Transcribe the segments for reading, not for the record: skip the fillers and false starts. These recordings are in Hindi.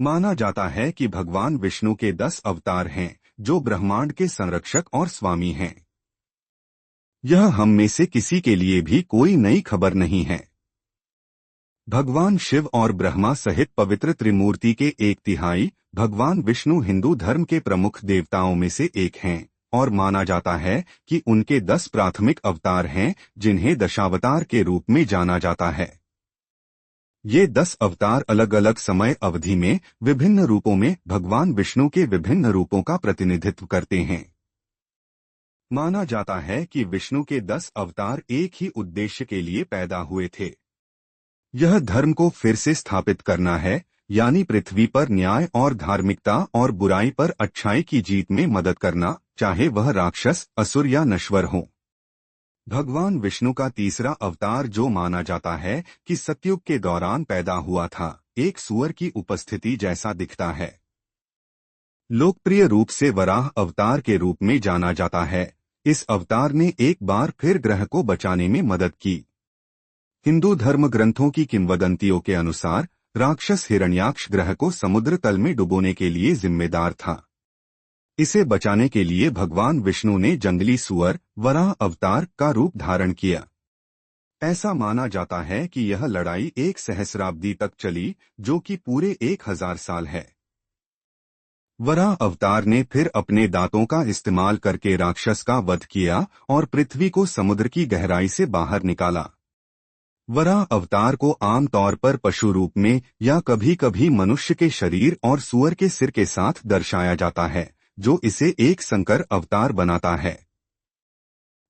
माना जाता है कि भगवान विष्णु के 10 अवतार हैं, जो ब्रह्मांड के संरक्षक और स्वामी हैं। यह हम में से किसी के लिए भी कोई नई खबर नहीं है। भगवान शिव और ब्रह्मा सहित पवित्र त्रिमूर्ति के 1/3 भगवान विष्णु हिंदू धर्म के प्रमुख देवताओं में से एक हैं, और माना जाता है कि उनके 10 प्राथमिक अवतार हैं, जिन्हें दशावतार के रूप में जाना जाता है। ये 10 अवतार अलग अलग समय अवधि में विभिन्न रूपों में भगवान विष्णु के विभिन्न रूपों का प्रतिनिधित्व करते हैं। माना जाता है कि विष्णु के 10 अवतार एक ही उद्देश्य के लिए पैदा हुए थे। यह धर्म को फिर से स्थापित करना है, यानी पृथ्वी पर न्याय और धार्मिकता और बुराई पर अच्छाई की जीत में मदद करना, चाहे वह राक्षस, असुर या नश्वर हो। भगवान विष्णु का तीसरा अवतार, जो माना जाता है कि सतयुग के दौरान पैदा हुआ था, एक सूअर की उपस्थिति जैसा दिखता है। लोकप्रिय रूप से वराह अवतार के रूप में जाना जाता है। इस अवतार ने एक बार फिर ग्रह को बचाने में मदद की। हिंदू धर्म ग्रंथों की किंवदंतियों के अनुसार राक्षस हिरण्याक्ष ग्रह को समुद्र तल में डुबोने के लिए जिम्मेदार था। इसे बचाने के लिए भगवान विष्णु ने जंगली सूअर वराह अवतार का रूप धारण किया। ऐसा माना जाता है कि यह लड़ाई 1 सहस्राब्दी तक चली, जो कि पूरे 1000 साल है। वराह अवतार ने फिर अपने दांतों का इस्तेमाल करके राक्षस का वध किया और पृथ्वी को समुद्र की गहराई से बाहर निकाला। वराह अवतार को आमतौर पर पशु रूप में या कभी कभी मनुष्य के शरीर और सूअर के सिर के साथ दर्शाया जाता है, जो इसे एक संकर अवतार बनाता है।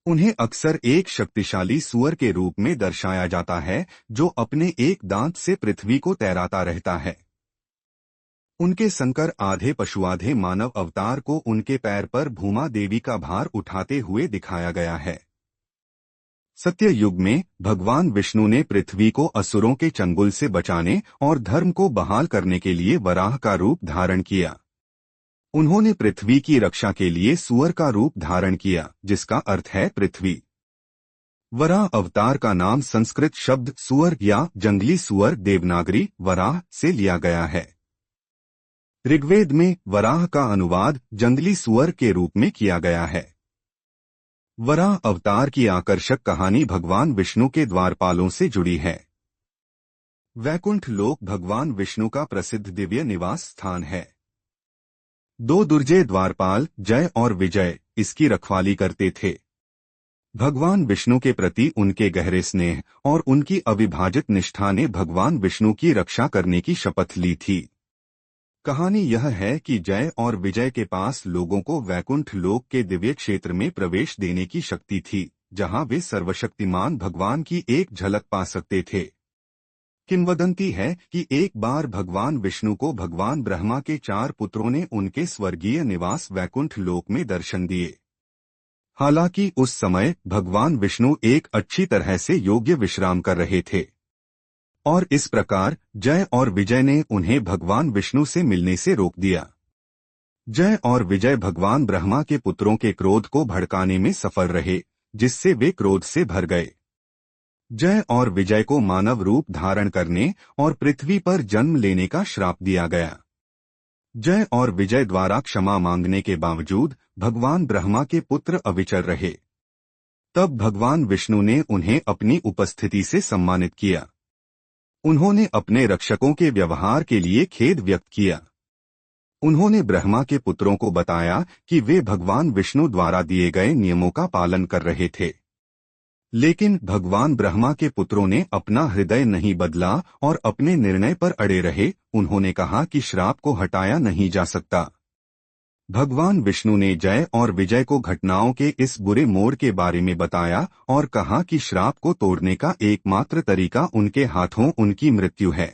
उन्हें अक्सर एक शक्तिशाली सूअर के रूप में दर्शाया जाता है, जो अपने एक दांत से पृथ्वी को तैराता रहता है। उनके संकर आधे पशु आधे मानव अवतार को उनके पैर पर भूमा देवी का भार उठाते हुए दिखाया गया है। सत्य युग में भगवान विष्णु ने पृथ्वी को असुरों के चंगुल से बचाने और धर्म को बहाल करने के लिए वराह का रूप धारण किया। उन्होंने पृथ्वी की रक्षा के लिए सूअर का रूप धारण किया, जिसका अर्थ है पृथ्वी। वराह अवतार का नाम संस्कृत शब्द सूअर या जंगली सूअर देवनागरी वराह से लिया गया है। ऋग्वेद में वराह का अनुवाद जंगली सूअर के रूप में किया गया है। वराह अवतार की आकर्षक कहानी भगवान विष्णु के द्वारपालों से जुड़ी है। वैकुंठ लोक भगवान विष्णु का प्रसिद्ध दिव्य निवास स्थान है। 2 दुर्जय द्वारपाल जय और विजय इसकी रखवाली करते थे। भगवान विष्णु के प्रति उनके गहरे स्नेह और उनकी अविभाजित निष्ठा ने भगवान विष्णु की रक्षा करने की शपथ ली थी। कहानी यह है कि जय और विजय के पास लोगों को वैकुंठ लोक के दिव्य क्षेत्र में प्रवेश देने की शक्ति थी, जहां वे सर्वशक्तिमान भगवान की एक झलक पा सकते थे। किंवदंती है कि एक बार भगवान विष्णु को भगवान ब्रह्मा के 4 पुत्रों ने उनके स्वर्गीय निवास वैकुंठ लोक में दर्शन दिए। हालांकि उस समय भगवान विष्णु एक अच्छी तरह से योग्य विश्राम कर रहे थे, और इस प्रकार जय और विजय ने उन्हें भगवान विष्णु से मिलने से रोक दिया। जय और विजय भगवान ब्रह्मा के पुत्रों के क्रोध को भड़काने में सफल रहे, जिससे वे क्रोध से भर गए। जय और विजय को मानव रूप धारण करने और पृथ्वी पर जन्म लेने का श्राप दिया गया। जय और विजय द्वारा क्षमा मांगने के बावजूद भगवान ब्रह्मा के पुत्र अविचल रहे। तब भगवान विष्णु ने उन्हें अपनी उपस्थिति से सम्मानित किया। उन्होंने अपने रक्षकों के व्यवहार के लिए खेद व्यक्त किया। उन्होंने ब्रह्मा के पुत्रों को बताया कि वे भगवान विष्णु द्वारा दिए गए नियमों का पालन कर रहे थे, लेकिन भगवान ब्रह्मा के पुत्रों ने अपना हृदय नहीं बदला और अपने निर्णय पर अड़े रहे। उन्होंने कहा कि श्राप को हटाया नहीं जा सकता। भगवान विष्णु ने जय और विजय को घटनाओं के इस बुरे मोड़ के बारे में बताया और कहा कि श्राप को तोड़ने का एकमात्र तरीका उनके हाथों उनकी मृत्यु है।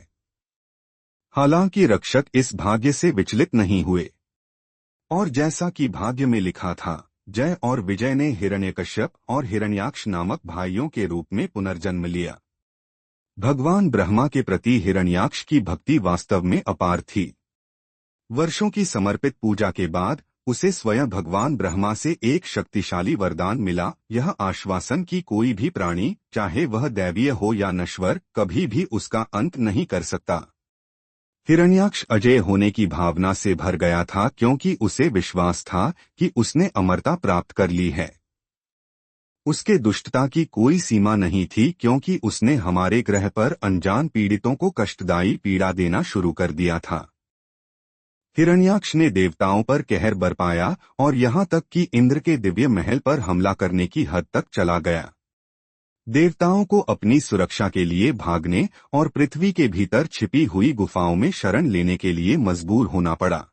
हालांकि रक्षक इस भाग्य से विचलित नहीं हुए, और जैसा कि भाग्य में लिखा था, जय और विजय ने हिरण्यकश्यप और हिरण्याक्ष नामक भाइयों के रूप में पुनर्जन्म लिया। भगवान ब्रह्मा के प्रति हिरण्याक्ष की भक्ति वास्तव में अपार थी। वर्षों की समर्पित पूजा के बाद उसे स्वयं भगवान ब्रह्मा से एक शक्तिशाली वरदान मिला, यह आश्वासन कि कोई भी प्राणी, चाहे वह दैवीय हो या नश्वर, कभी भी उसका अंत नहीं कर सकता। हिरण्याक्ष अजय होने की भावना से भर गया था, क्योंकि उसे विश्वास था कि उसने अमरता प्राप्त कर ली है। उसके दुष्टता की कोई सीमा नहीं थी, क्योंकि उसने हमारे ग्रह पर अनजान पीड़ितों को कष्टदायी पीड़ा देना शुरू कर दिया था। हिरण्याक्ष ने देवताओं पर कहर बरपाया और यहाँ तक कि इंद्र के दिव्य महल पर हमला करने की हद तक चला गया। देवताओं को अपनी सुरक्षा के लिए भागने और पृथ्वी के भीतर छिपी हुई गुफाओं में शरण लेने के लिए मजबूर होना पड़ा।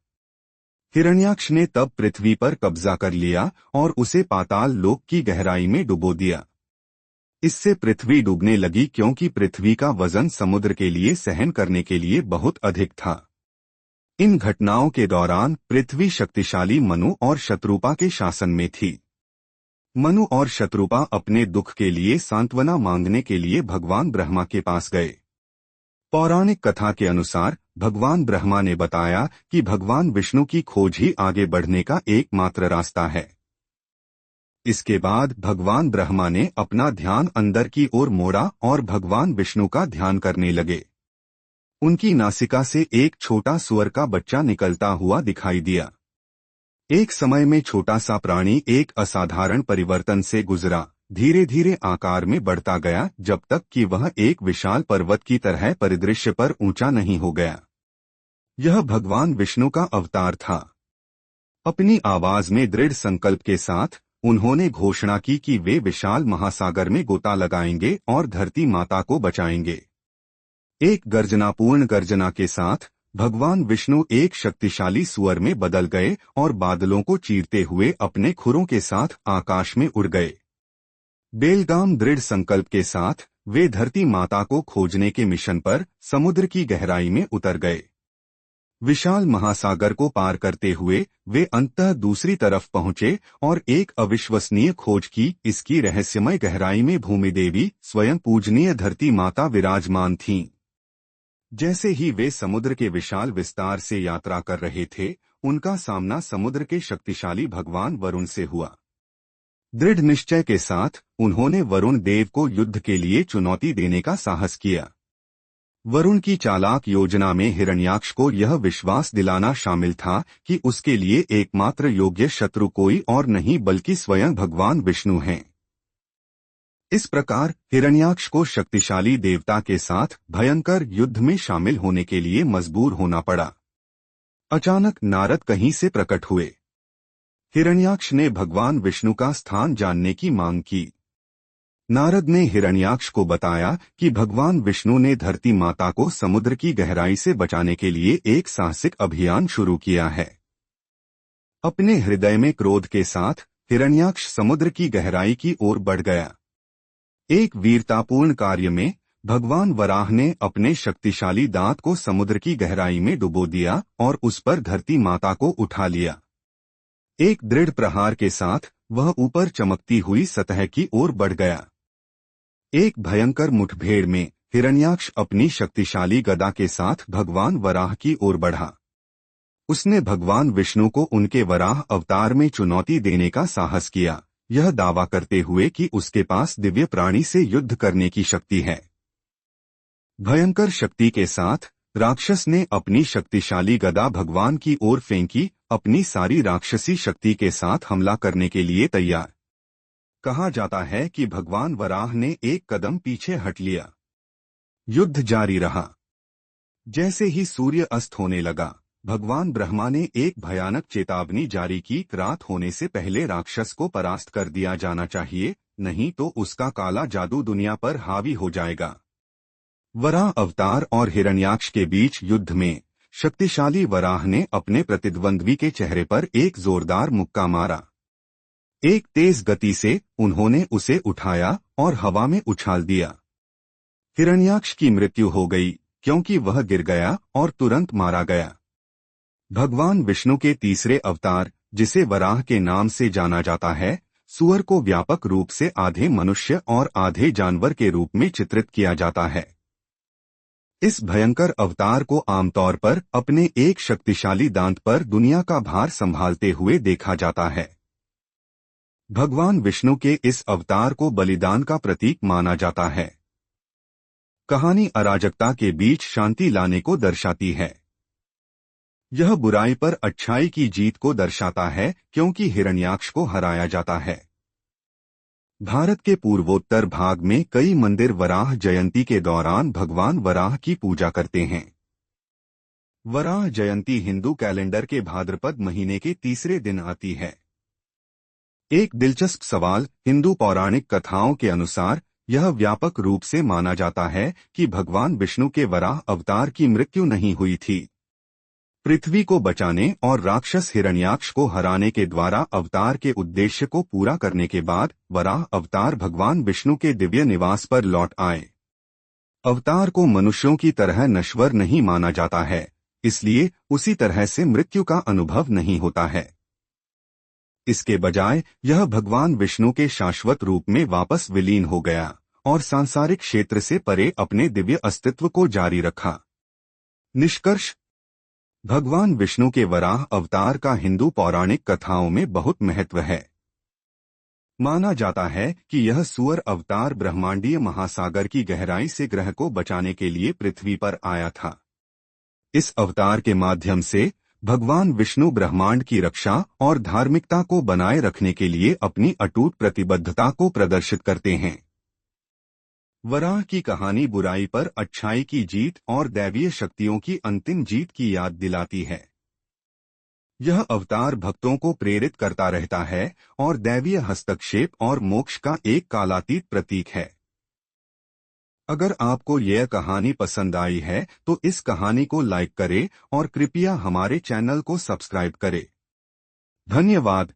हिरण्याक्ष ने तब पृथ्वी पर कब्जा कर लिया और उसे पाताल लोक की गहराई में डुबो दिया। इससे पृथ्वी डूबने लगी, क्योंकि पृथ्वी का वजन समुद्र के लिए सहन करने के लिए बहुत अधिक था। इन घटनाओं के दौरान पृथ्वी शक्तिशाली मनु और शत्रुपा के शासन में थी। मनु और शत्रुपा अपने दुख के लिए सांत्वना मांगने के लिए भगवान ब्रह्मा के पास गए। पौराणिक कथा के अनुसार भगवान ब्रह्मा ने बताया कि भगवान विष्णु की खोज ही आगे बढ़ने का एकमात्र रास्ता है। इसके बाद भगवान ब्रह्मा ने अपना ध्यान अंदर की ओर मोड़ा और भगवान विष्णु का ध्यान करने लगे। उनकी नासिका से एक छोटा सुअर का बच्चा निकलता हुआ दिखाई दिया। एक समय में छोटा सा प्राणी एक असाधारण परिवर्तन से गुजरा, धीरे धीरे आकार में बढ़ता गया, जब तक कि वह एक विशाल पर्वत की तरह परिदृश्य पर ऊंचा नहीं हो गया। यह भगवान विष्णु का अवतार था। अपनी आवाज में दृढ़ संकल्प के साथ उन्होंने घोषणा की कि वे विशाल महासागर में गोता लगाएंगे और धरती माता को बचाएंगे। एक गर्जनापूर्ण गर्जना के साथ भगवान विष्णु एक शक्तिशाली सुअर में बदल गए और बादलों को चीरते हुए अपने खुरों के साथ आकाश में उड़ गए। बेलगाम दृढ़ संकल्प के साथ वे धरती माता को खोजने के मिशन पर समुद्र की गहराई में उतर गए। विशाल महासागर को पार करते हुए वे अंततः दूसरी तरफ पहुंचे और एक अविश्वसनीय खोज की। इसकी रहस्यमय गहराई में भूमि देवी स्वयं पूजनीय धरती माता विराजमान थीं। जैसे ही वे समुद्र के विशाल विस्तार से यात्रा कर रहे थे, उनका सामना समुद्र के शक्तिशाली भगवान वरुण से हुआ। दृढ़ निश्चय के साथ उन्होंने वरुण देव को युद्ध के लिए चुनौती देने का साहस किया। वरुण की चालाक योजना में हिरण्याक्ष को यह विश्वास दिलाना शामिल था कि उसके लिए एकमात्र योग्य शत्रु कोई और नहीं बल्कि स्वयं भगवान विष्णु हैं। इस प्रकार हिरण्याक्ष को शक्तिशाली देवता के साथ भयंकर युद्ध में शामिल होने के लिए मजबूर होना पड़ा। अचानक नारद कहीं से प्रकट हुए। हिरण्याक्ष ने भगवान विष्णु का स्थान जानने की मांग की। नारद ने हिरण्याक्ष को बताया कि भगवान विष्णु ने धरती माता को समुद्र की गहराई से बचाने के लिए एक साहसिक अभियान शुरू किया है। अपने हृदय में क्रोध के साथ हिरण्याक्ष समुद्र की गहराई की ओर बढ़ गया। एक वीरतापूर्ण कार्य में भगवान वराह ने अपने शक्तिशाली दांत को समुद्र की गहराई में डुबो दिया और उस पर धरती माता को उठा लिया। एक दृढ़ प्रहार के साथ वह ऊपर चमकती हुई सतह की ओर बढ़ गया। एक भयंकर मुठभेड़ में हिरण्याक्ष अपनी शक्तिशाली गदा के साथ भगवान वराह की ओर बढ़ा। उसने भगवान विष्णु को उनके वराह अवतार में चुनौती देने का साहस किया, यह दावा करते हुए कि उसके पास दिव्य प्राणी से युद्ध करने की शक्ति है। भयंकर शक्ति के साथ राक्षस ने अपनी शक्तिशाली गदा भगवान की ओर फेंकी, अपनी सारी राक्षसी शक्ति के साथ हमला करने के लिए तैयार। कहा जाता है कि भगवान वराह ने एक कदम पीछे हट लिया। युद्ध जारी रहा। जैसे ही सूर्य अस्त होने लगा, भगवान ब्रह्मा ने एक भयानक चेतावनी जारी की, रात होने से पहले राक्षस को परास्त कर दिया जाना चाहिए, नहीं तो उसका काला जादू दुनिया पर हावी हो जाएगा। वराह अवतार और हिरण्याक्ष के बीच युद्ध में शक्तिशाली वराह ने अपने प्रतिद्वंद्वी के चेहरे पर एक जोरदार मुक्का मारा। एक तेज गति से उन्होंने उसे उठाया और हवा में उछाल दिया। हिरण्याक्ष की मृत्यु हो गई, क्योंकि वह गिर गया और तुरंत मारा गया। भगवान विष्णु के तीसरे अवतार, जिसे वराह के नाम से जाना जाता है, सूअर को व्यापक रूप से आधे मनुष्य और आधे जानवर के रूप में चित्रित किया जाता है। इस भयंकर अवतार को आमतौर पर अपने एक शक्तिशाली दांत पर दुनिया का भार संभालते हुए देखा जाता है। भगवान विष्णु के इस अवतार को बलिदान का प्रतीक माना जाता है। कहानी अराजकता के बीच शांति लाने को दर्शाती है। यह बुराई पर अच्छाई की जीत को दर्शाता है क्योंकि हिरण्याक्ष को हराया जाता है। भारत के पूर्वोत्तर भाग में कई मंदिर वराह जयंती के दौरान भगवान वराह की पूजा करते हैं। वराह जयंती हिंदू कैलेंडर के भाद्रपद महीने के तीसरे दिन आती है। एक दिलचस्प सवाल, हिंदू पौराणिक कथाओं के अनुसार यह व्यापक रूप से माना जाता है कि भगवान विष्णु के वराह अवतार की मृत्यु नहीं हुई थी। पृथ्वी को बचाने और राक्षस हिरण्याक्ष को हराने के द्वारा अवतार के उद्देश्य को पूरा करने के बाद वराह अवतार भगवान विष्णु के दिव्य निवास पर लौट आए। अवतार को मनुष्यों की तरह नश्वर नहीं माना जाता है, इसलिए उसी तरह से मृत्यु का अनुभव नहीं होता है। इसके बजाय यह भगवान विष्णु के शाश्वत रूप में वापस विलीन हो गया और सांसारिक क्षेत्र से परे अपने दिव्य अस्तित्व को जारी रखा। निष्कर्ष, भगवान विष्णु के वराह अवतार का हिंदू पौराणिक कथाओं में बहुत महत्व है। माना जाता है कि यह सूअर अवतार ब्रह्मांडीय महासागर की गहराई से ग्रह को बचाने के लिए पृथ्वी पर आया था। इस अवतार के माध्यम से भगवान विष्णु ब्रह्मांड की रक्षा और धार्मिकता को बनाए रखने के लिए अपनी अटूट प्रतिबद्धता को प्रदर्शित करते हैं। वराह की कहानी बुराई पर अच्छाई की जीत और दैवीय शक्तियों की अंतिम जीत की याद दिलाती है। यह अवतार भक्तों को प्रेरित करता रहता है और दैवीय हस्तक्षेप और मोक्ष का एक कालातीत प्रतीक है। अगर आपको यह कहानी पसंद आई है तो इस कहानी को लाइक करें और कृपया हमारे चैनल को सब्सक्राइब करें। धन्यवाद।